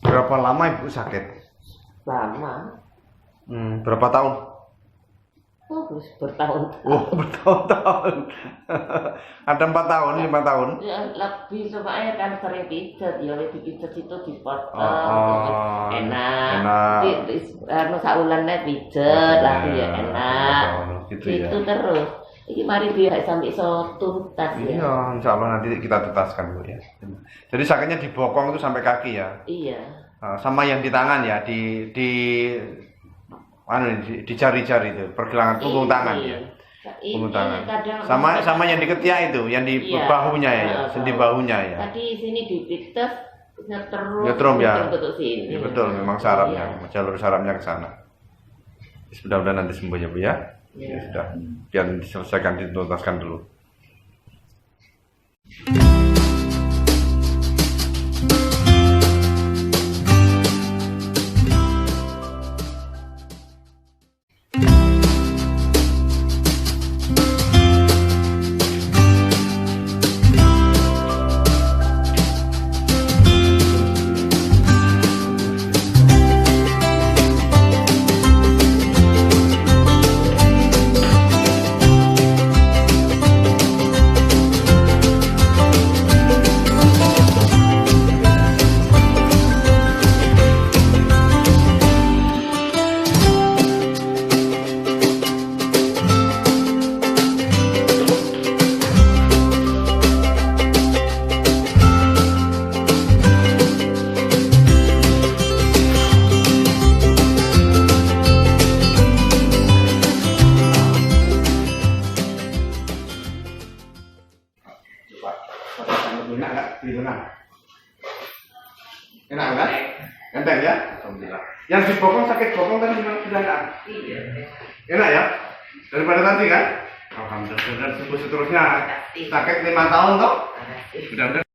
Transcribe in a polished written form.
Berapa lama ibu sakit? Lama. Berapa tahun? Oh, bertahun-tahun. Oh, bertahun-tahun. Ada 4 tahun, 5 tahun. Ya, lebih soalnya kan sering pijet, ya dipijet itu dipotong, Oh, enak. Anu saulannya pijet, lagi ya enak. Gitu ya. Itu terus. Ini mari biar sampai so tuntas ya. Iya, insya Allah nanti kita tuntaskan Bu ya. Jadi sakitnya di bokong itu sampai kaki ya. Iya. Sama yang di tangan ya, di jari-jari itu, pergelangan punggung tangan ya. Punggung tangan. Sama yang di ketiak itu, yang di bahunya ya, sendi bahunya ya. Tadi sini dipites nyetrum ya. Sini. Ya, betul, memang sarafnya, jalur sarafnya ke sana. Mudah-mudahan nanti sembuh ya Bu ya. Ya sudah, biar diselesaikan, dituntaskan dulu. Enak nggak? Enak. Enak kan? Enteng ya? Alhamdulillah. Yang di bokong sakit bokong tadi gimana? Sudah enggak? Iya. Enak ya? Daripada tadi kan? Alhamdulillah. Sembuh seterusnya. Sakit 5 tahun toh? Mudah-mudahan.